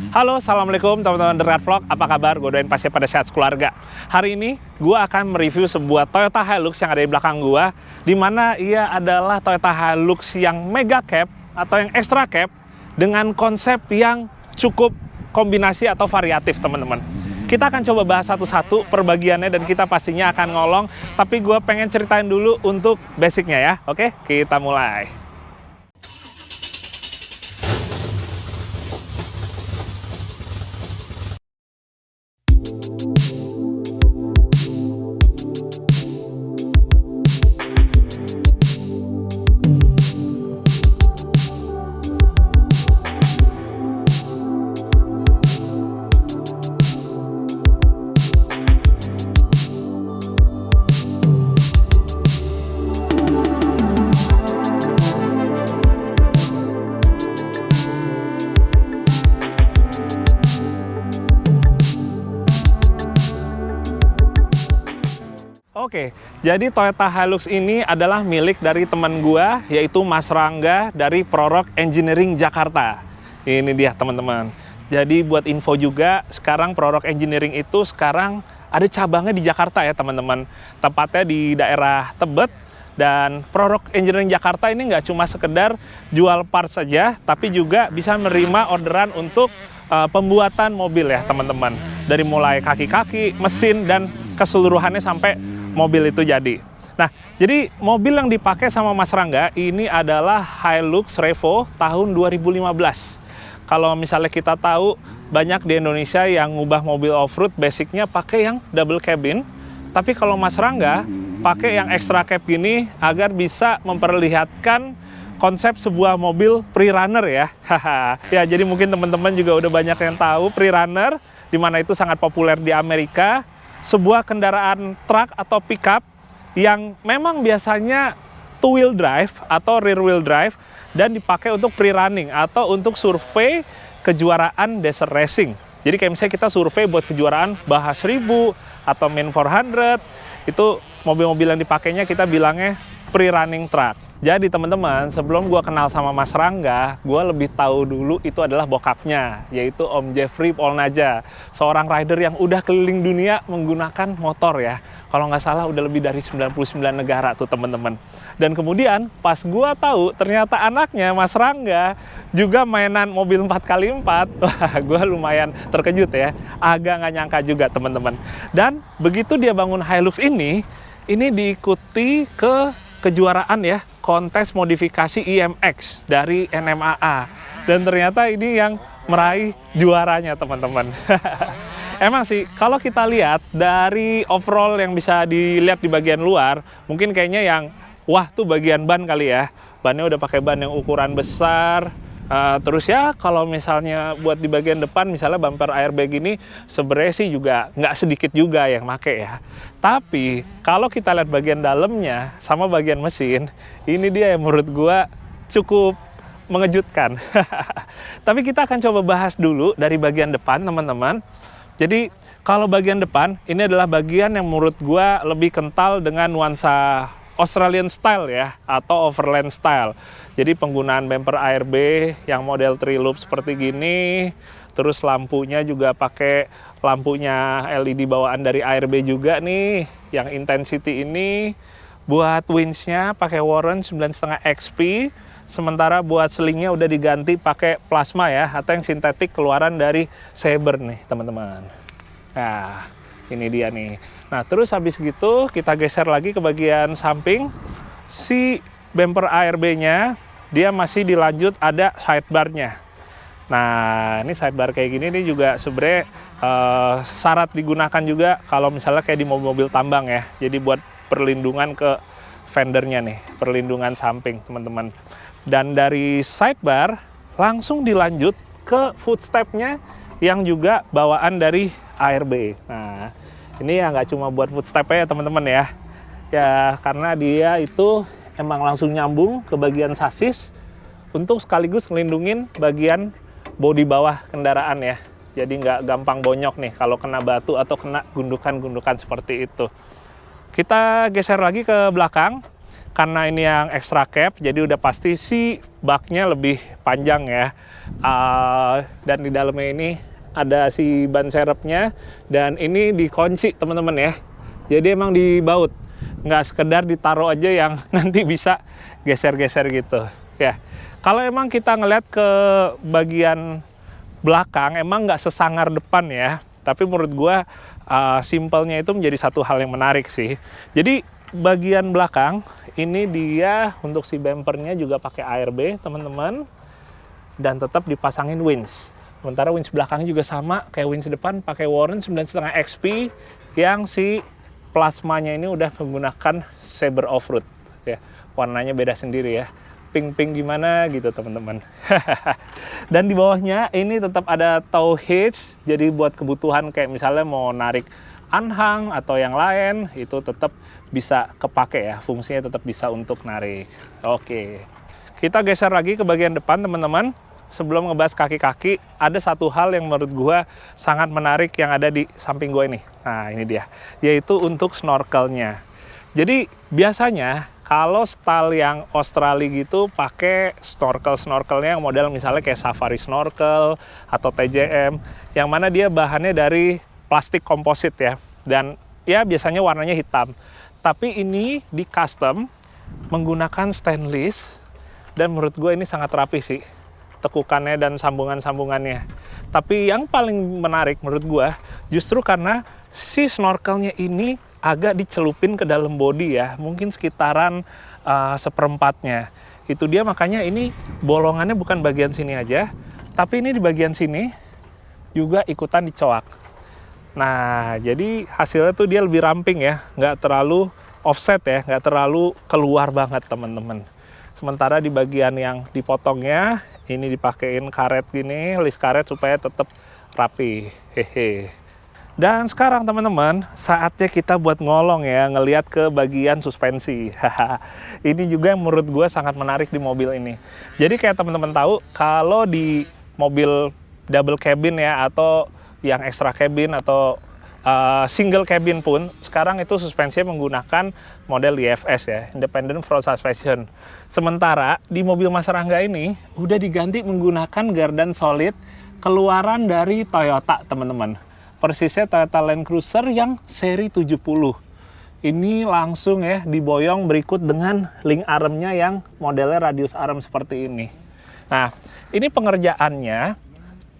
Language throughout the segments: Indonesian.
Halo, Assalamualaikum teman-teman The Red Vlog. Apa kabar? Gue doain pasti pada sehat keluarga. Hari ini, gue akan mereview sebuah Toyota Hilux yang ada di belakang gue, di mana ia adalah Toyota Hilux yang mega cab atau yang extra cab dengan konsep yang cukup kombinasi atau variatif, teman-teman. Kita akan coba bahas satu-satu perbagiannya dan kita pastinya akan ngolong, tapi gue pengen ceritain dulu untuk basicnya ya. Oke, kita mulai. Oke, jadi Toyota Hilux ini adalah milik dari teman gua, yaitu Mas Rangga dari Prorok Engineering Jakarta. Ini dia teman-teman. Jadi buat info juga, sekarang Prorok Engineering itu sekarang ada cabangnya di Jakarta ya teman-teman. Tepatnya di daerah Tebet. Dan Prorok Engineering Jakarta ini nggak cuma sekedar jual parts saja, tapi juga bisa menerima orderan untuk pembuatan mobil ya teman-teman. Dari mulai kaki-kaki, mesin, dan keseluruhannya sampai mobil itu jadi. Nah, jadi mobil yang dipakai sama Mas Rangga ini adalah Hilux Revo tahun 2015. Kalau misalnya kita tahu banyak di Indonesia yang ngubah mobil off-road basicnya pakai yang double cabin, tapi kalau Mas Rangga pakai yang extra cab gini agar bisa memperlihatkan konsep sebuah mobil pre-runner ya. Ya, jadi mungkin teman-teman juga udah banyak yang tahu pre-runner, di mana itu sangat populer di Amerika. Sebuah kendaraan truk atau pickup yang memang biasanya two wheel drive atau rear wheel drive dan dipakai untuk pre-running atau untuk survei kejuaraan desert racing. Jadi kayak misalnya kita survei buat kejuaraan Baha 1000 atau Min 400, itu mobil-mobil yang dipakainya kita bilangnya pre-running truck. Jadi teman-teman, sebelum gue kenal sama Mas Rangga, gue lebih tahu dulu itu adalah bokapnya, yaitu Om Jeffrey Polnaja, seorang rider yang udah keliling dunia menggunakan motor ya. Kalau nggak salah udah lebih dari 99 negara tuh teman-teman. Dan kemudian pas gue tahu ternyata anaknya Mas Rangga juga mainan mobil 4x4, wah gue lumayan terkejut ya, agak nggak nyangka juga teman-teman. Dan begitu dia bangun Hilux ini diikuti ke kejuaraan ya, kontes modifikasi IMX dari NMAA. Dan ternyata ini yang meraih juaranya teman-teman. Emang sih, kalau kita lihat dari overall yang bisa dilihat di bagian luar, mungkin kayaknya yang wah tuh bagian ban kali ya. Bannya udah pakai ban yang ukuran besar. Terus ya kalau misalnya buat di bagian depan misalnya bumper airbag ini sebenarnya sih juga nggak sedikit juga yang make ya. Tapi kalau kita lihat bagian dalamnya sama bagian mesin, ini dia yang menurut gua cukup mengejutkan. Tapi kita akan coba bahas dulu dari bagian depan teman-teman. Jadi kalau bagian depan ini adalah bagian yang menurut gua lebih kental dengan nuansa Australian style ya, atau overland style. Jadi penggunaan bumper ARB yang model 3 loop seperti gini, terus lampunya juga pakai lampunya LED bawaan dari ARB juga nih, yang intensity ini. Buat winch-nya pakai Warren 9,5 XP, sementara buat selingnya udah diganti pakai plasma ya, atau yang sintetik keluaran dari Saber nih teman-teman. Nah, ini dia nih. Nah, terus habis gitu kita geser lagi ke bagian samping. Si bumper ARB-nya dia masih dilanjut ada sidebar-nya. Nah, ini sidebar kayak gini nih juga sebenarnya syarat digunakan juga kalau misalnya kayak di mobil-mobil tambang ya. Jadi buat perlindungan ke fendernya nih, perlindungan samping teman-teman. Dan dari sidebar langsung dilanjut ke footstep-nya yang juga bawaan dari ARB. Nah, ini ya nggak cuma buat footstep ya teman-teman ya. Ya karena dia itu emang langsung nyambung ke bagian sasis untuk sekaligus ngelindungin bagian bodi bawah kendaraan ya. Jadi nggak gampang bonyok nih kalau kena batu atau kena gundukan-gundukan seperti itu. Kita geser lagi ke belakang. karena ini yang extra cab, jadi udah pasti si baknya lebih panjang ya. Dan di dalamnya ini ada si ban serepnya, dan ini dikunci teman-teman ya. Jadi emang dibaut, nggak sekedar ditaruh aja yang nanti bisa geser-geser gitu ya. Kalau emang kita ngeliat ke bagian belakang, emang nggak sesangar depan ya. Tapi menurut gua simpelnya itu menjadi satu hal yang menarik sih. Jadi bagian belakang ini dia untuk si bumpernya juga pakai ARB teman-teman, dan tetap dipasangin winch. Sementara winch belakangnya juga sama kayak winch depan, pakai Warren 9,5 XP yang si plasmanya ini udah menggunakan Saber Offroad ya. Warnanya beda sendiri ya, pink-pink gimana gitu teman-teman. Dan di bawahnya ini tetap ada tow hitch, jadi buat kebutuhan kayak misalnya mau narik anhang atau yang lain itu tetap bisa kepake ya, fungsinya tetap bisa untuk narik. Oke, kita geser lagi ke bagian depan teman-teman. Sebelum ngebahas kaki-kaki, ada satu hal yang menurut gua sangat menarik yang ada di samping gua ini. Nah ini dia, yaitu untuk snorkelnya. Jadi biasanya kalau style yang Australia gitu pakai snorkelnya yang model misalnya kayak safari snorkel atau TJM, yang mana dia bahannya dari plastik komposit ya, dan ya biasanya warnanya hitam. Tapi ini di custom menggunakan stainless, dan menurut gue ini sangat rapi sih tekukannya dan sambungan-sambungannya. Tapi yang paling menarik menurut gue justru karena si snorkelnya ini agak dicelupin ke dalam bodi ya, mungkin sekitaran seperempatnya. Itu dia, makanya ini bolongannya bukan bagian sini aja, tapi ini di bagian sini juga ikutan dicoak. Nah, jadi hasilnya tuh dia lebih ramping ya, nggak terlalu offset ya, nggak terlalu keluar banget teman-teman. Sementara di bagian yang dipotongnya, ini dipakein karet gini, list karet supaya tetap rapi. Hehe. Dan sekarang teman-teman, saatnya kita buat ngolong ya, ngelihat ke bagian suspensi. Ini juga yang menurut gue sangat menarik di mobil ini. Jadi kayak teman-teman tahu, kalau di mobil double cabin ya, atau yang extra cabin atau single cabin pun, sekarang itu suspensinya menggunakan model IFS ya, Independent Front Suspension. Sementara di mobil Mas Rangga ini udah diganti menggunakan gardan solid keluaran dari Toyota teman-teman. Persisnya Toyota Land Cruiser yang seri 70. Ini langsung ya diboyong berikut dengan link armnya yang modelnya radius arm seperti ini. Nah, ini pengerjaannya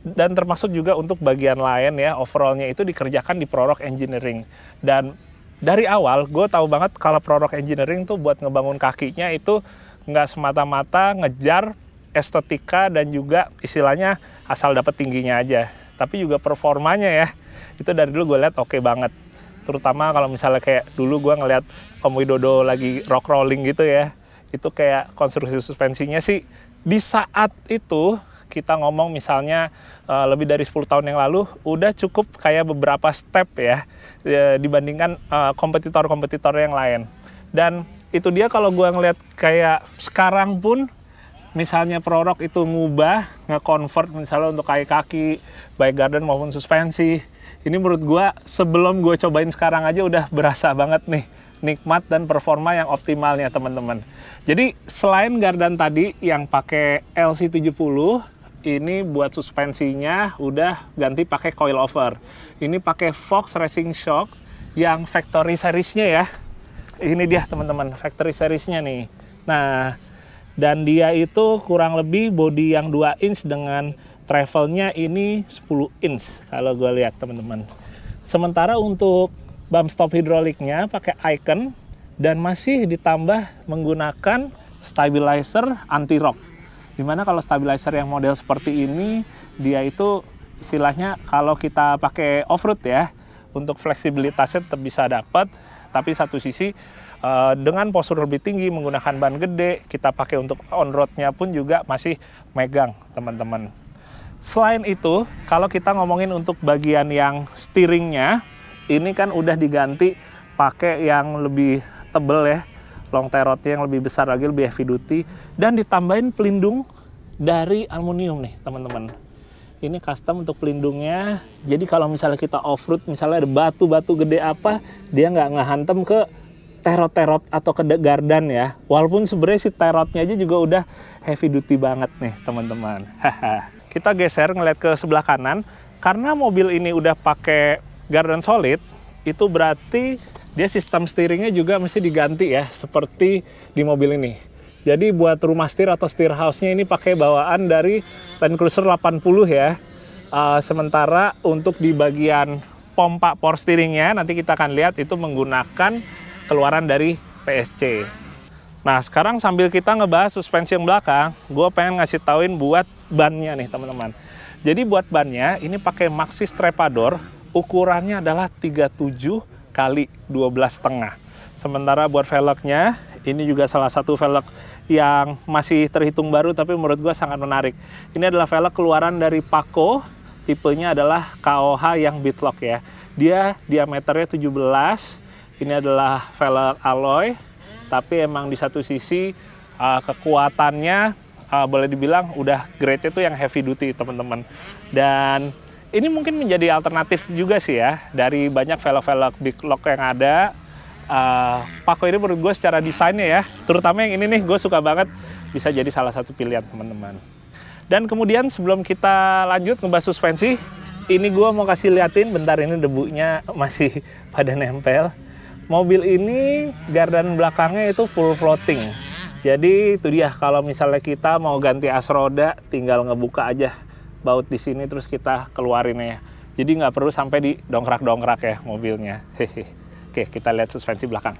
dan termasuk juga untuk bagian lain ya, overallnya itu dikerjakan di Prorock Engineering. Dan dari awal gue tahu banget kalau Prorock Engineering tuh buat ngebangun kakinya itu nggak semata-mata ngejar estetika dan juga istilahnya asal dapat tingginya aja, tapi juga performanya ya, itu dari dulu gue lihat oke banget. Terutama kalau misalnya kayak dulu gue ngeliat Om Widodo lagi rock rolling gitu ya, itu kayak konstruksi suspensinya sih di saat itu kita ngomong misalnya lebih dari 10 tahun yang lalu udah cukup kayak beberapa step ya dibandingkan kompetitor-kompetitor yang lain. Dan itu dia, kalau gue ngeliat kayak sekarang pun misalnya Prorock itu ngubah, nge-convert misalnya untuk kaki-kaki, baik garden maupun suspensi, ini menurut gue sebelum gue cobain sekarang aja udah berasa banget nih nikmat dan performa yang optimalnya teman-teman. Jadi selain gardan tadi yang pakai LC70, ini buat suspensinya udah ganti pakai coilover. Ini pakai Fox Racing Shock yang factory seriesnya ya. Ini dia teman-teman, factory seriesnya nih. Nah, dan dia itu kurang lebih bodi yang 2 inch dengan travelnya ini 10 inch kalau gue lihat teman-teman. Sementara untuk bump stop hidroliknya pakai Icon dan masih ditambah menggunakan stabilizer anti-rock. Dimana kalau stabilizer yang model seperti ini, dia itu istilahnya kalau kita pakai off-road ya, untuk fleksibilitasnya tetap bisa dapat, tapi satu sisi dengan postur lebih tinggi menggunakan ban gede, kita pakai untuk on-roadnya pun juga masih megang teman-teman. Selain itu, kalau kita ngomongin untuk bagian yang steeringnya, ini kan udah diganti pakai yang lebih tebel ya, long tail rodnya yang lebih besar lagi, lebih heavy duty, dan ditambahin pelindung dari aluminium nih teman-teman. Ini custom untuk pelindungnya, jadi kalau misalnya kita off-road, misalnya ada batu-batu gede apa, dia nggak ngehantem ke terot-terot atau ke gardan ya. Walaupun sebenarnya si terotnya aja juga udah heavy duty banget nih teman-teman. Kita geser ngeliat ke sebelah kanan. Karena mobil ini udah pakai gardan solid, itu berarti dia sistem steeringnya juga mesti diganti ya, seperti di mobil ini. Jadi buat rumah setir atau steer house-nya ini pakai bawaan dari Land Cruiser 80 ya. Sementara untuk di bagian pompa power steeringnya nanti kita akan lihat itu menggunakan keluaran dari PSC. Nah sekarang sambil kita ngebahas suspensi yang belakang, gue pengen ngasih tauin buat bannya nih teman-teman. Jadi buat bannya ini pakai Maxxis Trepador, ukurannya adalah 37 kali 12,5. Sementara buat velgnya ini juga salah satu velg yang masih terhitung baru tapi menurut gue sangat menarik. Ini adalah velg keluaran dari Paco, tipenya adalah KOH yang Bitlock ya. Dia diameternya 17, ini adalah velg alloy, tapi emang di satu sisi kekuatannya boleh dibilang udah grade itu yang heavy duty teman-teman. Dan ini mungkin menjadi alternatif juga sih ya dari banyak velg-velg Bitlock yang ada. Paco ini menurut gue secara desainnya ya, terutama yang ini nih gue suka banget, bisa jadi salah satu pilihan teman-teman. Dan kemudian sebelum kita lanjut ngebahas suspensi, ini gue mau kasih liatin, bentar ini debunya masih pada nempel. Mobil ini gardan belakangnya itu full floating. Jadi itu dia, kalau misalnya kita mau ganti as roda, tinggal ngebuka aja baut di sini terus kita keluarin ya. Jadi nggak perlu sampai di dongkrak-dongkrak ya mobilnya. Oke, kita lihat suspensi belakang.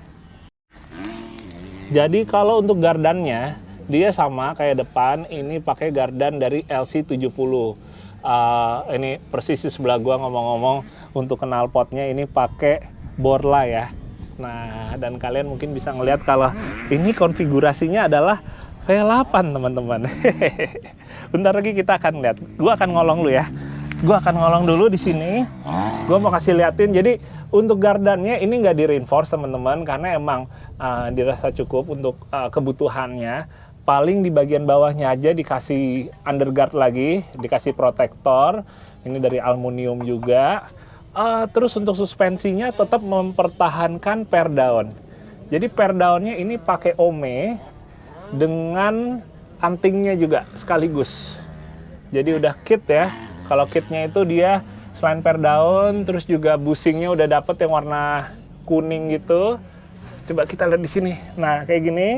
Jadi kalau untuk gardannya, dia sama kayak depan, ini pakai gardan dari LC70. Ini persis di sebelah gua ngomong-ngomong, untuk knalpotnya ini pakai Borla ya. Nah, dan kalian mungkin bisa ngelihat kalau ini konfigurasinya adalah V8 teman-teman. Bentar lagi kita akan lihat. Gua akan ngolong dulu ya. Gua akan ngolong dulu di sini. Gua mau kasih liatin. Jadi untuk gardannya ini nggak di reinforce teman-teman, karena emang dirasa cukup untuk kebutuhannya. Paling di bagian bawahnya aja dikasih underguard lagi, dikasih protektor. Ini dari aluminium juga. Terus untuk suspensinya tetap mempertahankan per down. Jadi per downnya ini pakai Ome dengan antingnya juga sekaligus. Jadi udah kit ya. Kalau kitnya itu dia selain per daun, terus juga busingnya udah dapet yang warna kuning gitu. Coba kita lihat di sini. Nah kayak gini.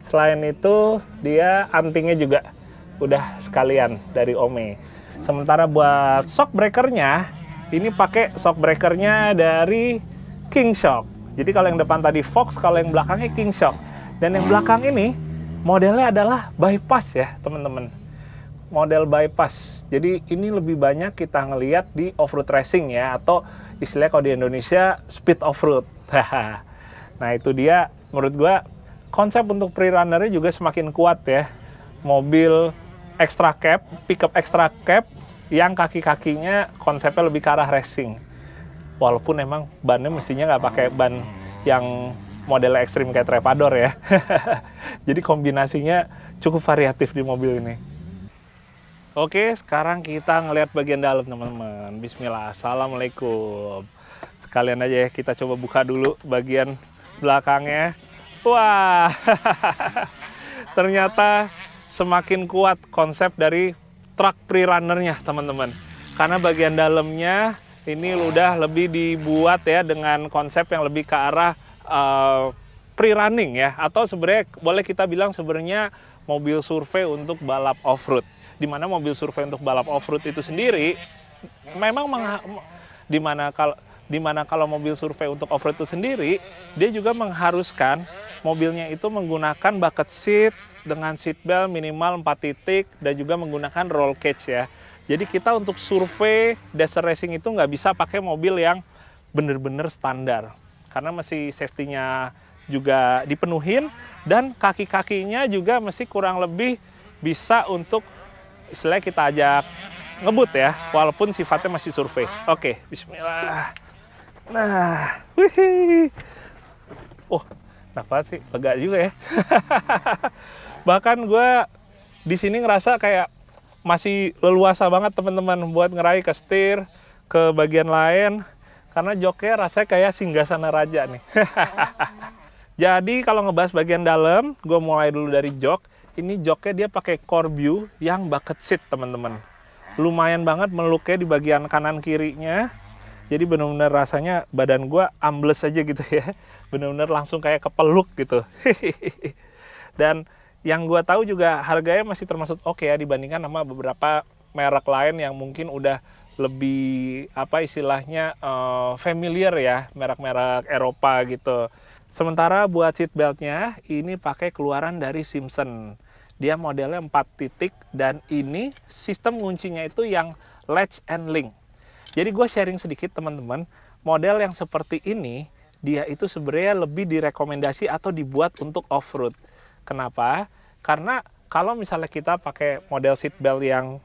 Selain itu dia antingnya juga udah sekalian dari Ome. Sementara buat shock breakernya, ini pakai shock breakernya dari King Shock. Jadi kalau yang depan tadi Fox, kalau yang belakangnya King Shock. Dan yang belakang ini modelnya adalah bypass ya teman-teman. Model bypass. Jadi ini lebih banyak kita ngelihat di off-road racing ya, atau istilahnya kalau di Indonesia speed off-road. Nah itu dia menurut gua konsep untuk pre-runnernya juga semakin kuat ya. Mobil extra cab, pickup extra cab yang kaki-kakinya konsepnya lebih ke arah racing. Walaupun emang bannya mestinya nggak pakai ban yang modelnya ekstrim kayak Trepador ya. Jadi kombinasinya cukup variatif di mobil ini. Oke, sekarang kita ngelihat bagian dalam teman-teman. Bismillah, assalamualaikum. Sekalian aja ya kita coba buka dulu bagian belakangnya. Wah, ternyata semakin kuat konsep dari truk pre-runnernya teman-teman. Karena bagian dalamnya ini udah lebih dibuat ya dengan konsep yang lebih ke arah pre-running ya. Atau sebenarnya boleh kita bilang sebenarnya mobil survei untuk balap off-road. Di mana mobil survei untuk balap off-road itu sendiri memang di mana kalau mobil survei untuk off-road itu sendiri, dia juga mengharuskan mobilnya itu menggunakan bucket seat dengan seat belt minimal 4 titik dan juga menggunakan roll cage ya. Jadi kita untuk survei desert racing itu nggak bisa pakai mobil yang bener-bener standar. Karena mesti safety-nya juga dipenuhin dan kaki-kakinya juga mesti kurang lebih bisa untuk istilahnya kita ajak ngebut ya, walaupun sifatnya masih survei. Oke, bismillah. Nah, wih. Oh, kenapa sih? Lega juga ya. Bahkan gue di sini ngerasa kayak masih leluasa banget teman-teman buat ngeraih ke setir, ke bagian lain. Karena joknya rasanya kayak singgasana raja nih. Jadi kalau ngebahas bagian dalam, gue mulai dulu dari jok. Ini joknya dia pakai Corbu yang bucket seat, teman-teman. Lumayan banget meluknya di bagian kanan kirinya. Jadi benar-benar rasanya badan gue ambles aja gitu ya. Benar-benar langsung kayak kepeluk gitu. Dan yang gue tahu juga harganya masih termasuk oke ya dibandingkan sama beberapa merek lain yang mungkin udah lebih apa istilahnya familiar ya, merek-merek Eropa gitu. Sementara buat seat beltnya ini pakai keluaran dari Simpson. Dia modelnya 4 titik dan ini sistem kuncinya itu yang latch and link. Jadi gue sharing sedikit teman-teman, model yang seperti ini dia itu sebenarnya lebih direkomendasi atau dibuat untuk off-road. Kenapa? Karena kalau misalnya kita pakai model seat belt yang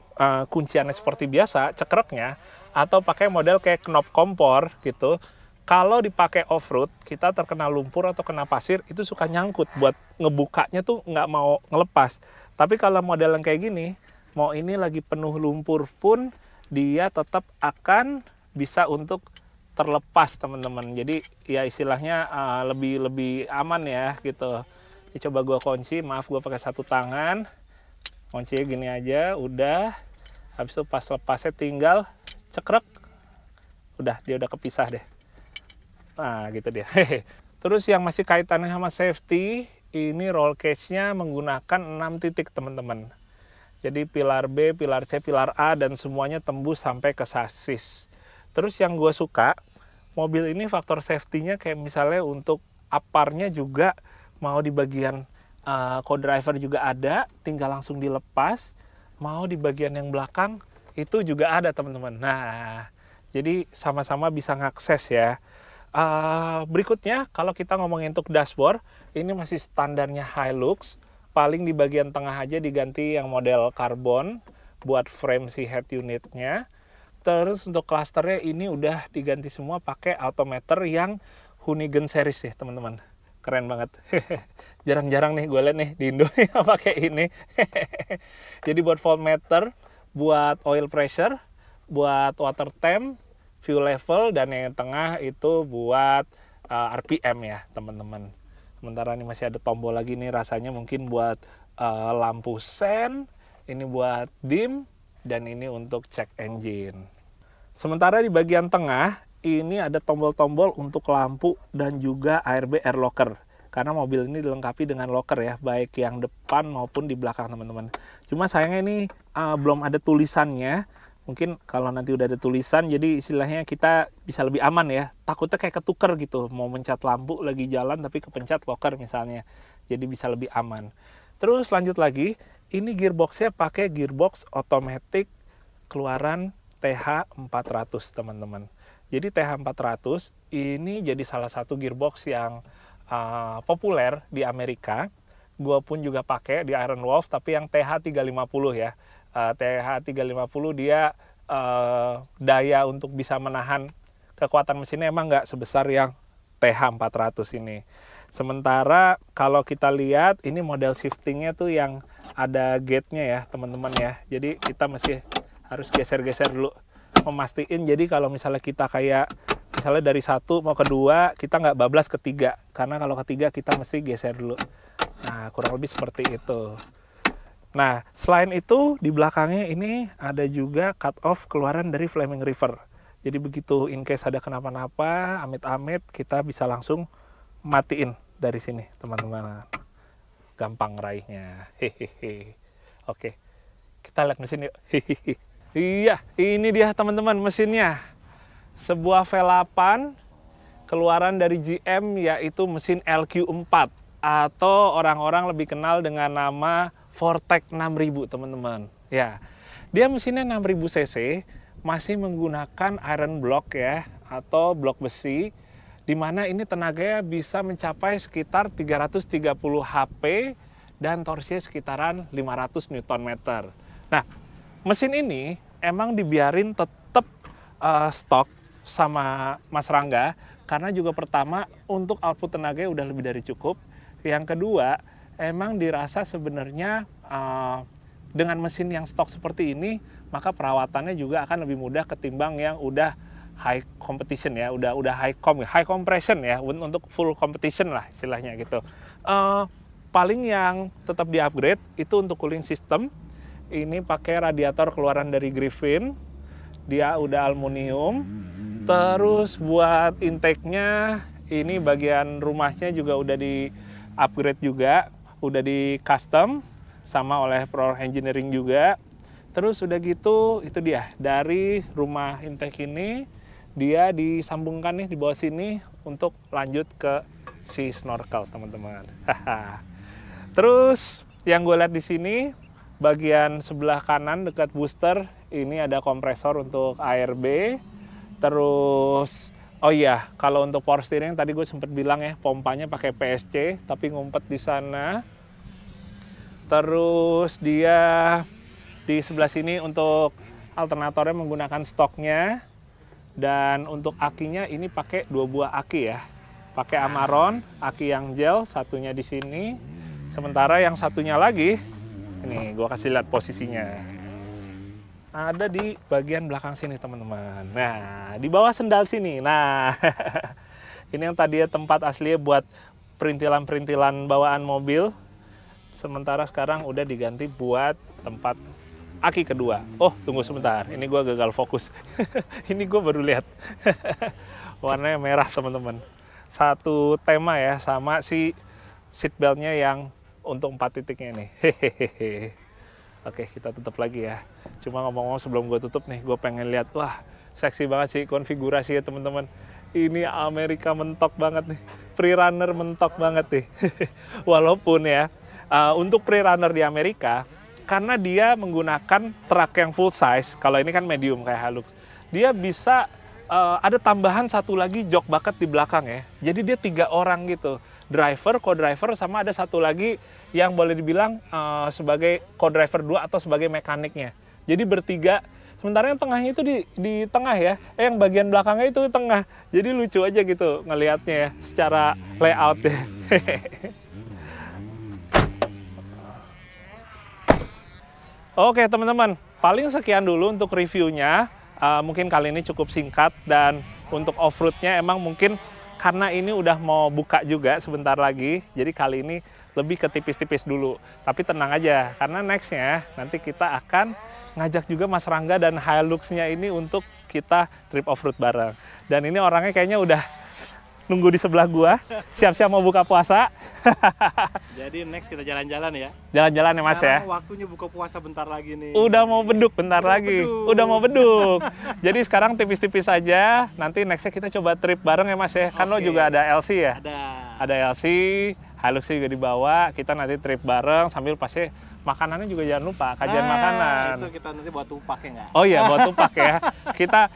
kunciannya seperti biasa, cekreknya, atau pakai model kayak knop kompor gitu, kalau dipakai off-road, kita terkena lumpur atau kena pasir, itu suka nyangkut buat ngebukanya tuh nggak mau ngelepas. Tapi kalau model yang kayak gini, mau ini lagi penuh lumpur pun, dia tetap akan bisa untuk terlepas teman-teman. Jadi ya istilahnya lebih aman ya gitu. Ini coba gue kunci, maaf gue pakai satu tangan. Kuncinya gini aja, udah. Habis itu pas lepasnya tinggal cekrek. Udah, dia udah kepisah deh. Nah gitu dia. Terus yang masih kaitannya sama safety, ini roll cage-nya menggunakan 6 titik teman-teman. Jadi pilar B, pilar C, pilar A dan semuanya tembus sampai ke sasis. Terus yang gue suka, mobil ini faktor safety-nya kayak misalnya untuk aparnya juga mau di bagian co-driver juga ada, tinggal langsung dilepas. Mau di bagian yang belakang itu juga ada teman-teman. Nah, jadi sama-sama bisa ngakses ya. Berikutnya kalau kita ngomongin untuk dashboard, ini masih standarnya Hilux, paling di bagian tengah aja diganti yang model karbon buat frame si head unitnya. Terus untuk clusternya ini udah diganti semua pakai autometer yang Hoonigan series ya teman-teman, keren banget. Jarang-jarang nih gue liat nih di Indo yang pakai ini. Jadi buat voltmeter, buat oil pressure, buat water temp, fuel level, dan yang tengah itu buat RPM ya teman-teman. Sementara ini masih ada tombol lagi nih, rasanya mungkin buat lampu sen, ini buat dim, dan ini untuk check engine. Sementara di bagian tengah ini ada tombol-tombol untuk lampu dan juga ARB air locker. Karena mobil ini dilengkapi dengan locker ya, baik yang depan maupun di belakang teman-teman. Cuma sayangnya ini belum ada tulisannya. Mungkin kalau nanti udah ada tulisan, jadi istilahnya kita bisa lebih aman ya. Takutnya kayak ketuker gitu, mau mencet lampu lagi jalan tapi kepencet locker misalnya. Jadi bisa lebih aman. Terus lanjut lagi, ini gearboxnya pakai gearbox otomatis keluaran TH400 teman-teman. Jadi TH400 ini jadi salah satu gearbox yang populer di Amerika. Gue pun juga pakai di Iron Wolf, tapi yang TH350 ya. TH350 dia daya untuk bisa menahan kekuatan mesinnya emang nggak sebesar yang TH400 ini. Sementara kalau kita lihat ini model shiftingnya tuh yang ada gate-nya ya teman-teman ya. Jadi kita masih harus geser-geser dulu memastiin. Jadi kalau misalnya kita kayak misalnya dari 1 mau ke 2, kita nggak bablas ke 3. Karena kalau ke 3 kita mesti geser dulu. Nah kurang lebih seperti itu. Nah, selain itu di belakangnya ini ada juga cut off keluaran dari Flaming River. Jadi begitu in case ada kenapa-napa, amit-amit kita bisa langsung matiin dari sini, teman-teman. Gampang raihnya. Hehehe. Oke. Kita lihat mesin yuk. Hehehe. Iya, ini dia teman-teman mesinnya. Sebuah V8 keluaran dari GM yaitu mesin LQ4 atau orang-orang lebih kenal dengan nama Vortec 6000 teman-teman. Ya, dia mesinnya 6000 cc, masih menggunakan iron block ya, atau blok besi, di mana ini tenaganya bisa mencapai sekitar 330 HP dan torsinya sekitaran 500 Nm. Nah, mesin ini emang dibiarin tetap stok sama Mas Rangga, karena juga pertama untuk output tenaganya udah lebih dari cukup. Yang kedua, emang dirasa sebenarnya dengan mesin yang stok seperti ini, maka perawatannya juga akan lebih mudah ketimbang yang udah high competition ya, udah high compression ya, untuk full competition lah istilahnya gitu. Paling yang tetap di upgrade itu untuk cooling system. Ini pakai radiator keluaran dari Griffin, dia udah aluminium. Terus buat intake-nya, ini bagian rumahnya juga udah di upgrade juga, udah di custom sama oleh Pro Engineering juga. Terus udah gitu, itu dia dari rumah intake ini, dia disambungkan nih di bawah sini untuk lanjut ke si snorkel, teman-teman. Terus yang gue lihat di sini bagian sebelah kanan dekat booster ini ada kompresor untuk ARB. Terus oh iya, kalau untuk power steering tadi gue sempat bilang ya, pompanya pakai PSC tapi ngumpet di sana. Terus dia di sebelah sini untuk alternatornya menggunakan stoknya. Dan untuk akinya ini pakai 2 buah aki ya. Pakai Amaron, aki yang gel, satunya di sini. Sementara yang satunya lagi, ini gua kasih lihat posisinya. Ada di bagian belakang sini, teman-teman. Nah, di bawah sendal sini. Nah, ini yang tadinya tempat aslinya buat perintilan-perintilan bawaan mobil. Sementara sekarang udah diganti buat tempat aki kedua. Oh, tunggu sebentar. Ini gue gagal fokus. Ini gue baru lihat. Warnanya merah, teman-teman. Satu tema ya, sama si seat beltnya yang untuk 4 titiknya nih. Hehehe. Oke, kita tutup lagi ya. Cuma ngomong-ngomong sebelum gue tutup nih, gue pengen lihat. Wah, seksi banget sih konfigurasi ya, teman-teman. Ini Amerika mentok banget nih. Pre-runner mentok banget nih. Walaupun ya, untuk pre-runner di Amerika, karena dia menggunakan truk yang full size, kalau ini kan medium kayak Hilux, dia bisa ada tambahan satu lagi jok bucket di belakang ya. Jadi dia 3 orang gitu, driver, co-driver, sama ada satu lagi yang boleh dibilang sebagai co-driver 2 atau sebagai mekaniknya. Jadi bertiga, sementara yang tengahnya itu di tengah ya, yang bagian belakangnya itu di tengah. Jadi lucu aja gitu ngelihatnya ya, secara layout ya. Oke teman-teman, paling sekian dulu untuk reviewnya. Mungkin kali ini cukup singkat, dan untuk off-roadnya emang mungkin karena ini udah mau buka juga sebentar lagi, jadi kali ini lebih ke tipis-tipis dulu. Tapi tenang aja, karena nextnya nanti kita akan ngajak juga Mas Rangga dan Hilux-nya ini untuk kita trip off-road bareng. Dan ini orangnya kayaknya udah nunggu di sebelah gua, siap-siap mau buka puasa. Jadi next kita jalan-jalan ya. Jalan-jalan ya Mas. Sekarang ya. Waktunya buka puasa bentar lagi nih. Udah mau beduk bentar lagi. Udah mau beduk. Jadi sekarang tipis-tipis aja. Nanti nextnya kita coba trip bareng ya Mas ya. Kan lo juga ada LC ya? Ada LC, Hilux juga dibawa. Kita nanti trip bareng sambil pasti makanannya juga jangan lupa, kajian makanan. Itu kita nanti buat tupak ya nggak? Oh iya, buat tupak ya.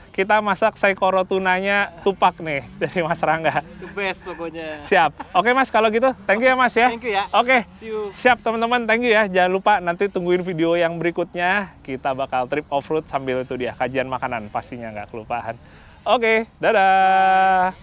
Kita masak saikoro tunanya tupak nih dari Mas Rangga. The best pokoknya. Siap. Oke Mas, kalau gitu thank you ya Mas ya. Thank you ya. Oke. See you. Siap teman-teman, thank you ya. Jangan lupa nanti tungguin video yang berikutnya. Kita bakal trip off-road sambil itu dia, kajian makanan. Pastinya nggak kelupaan. Oke, dadah.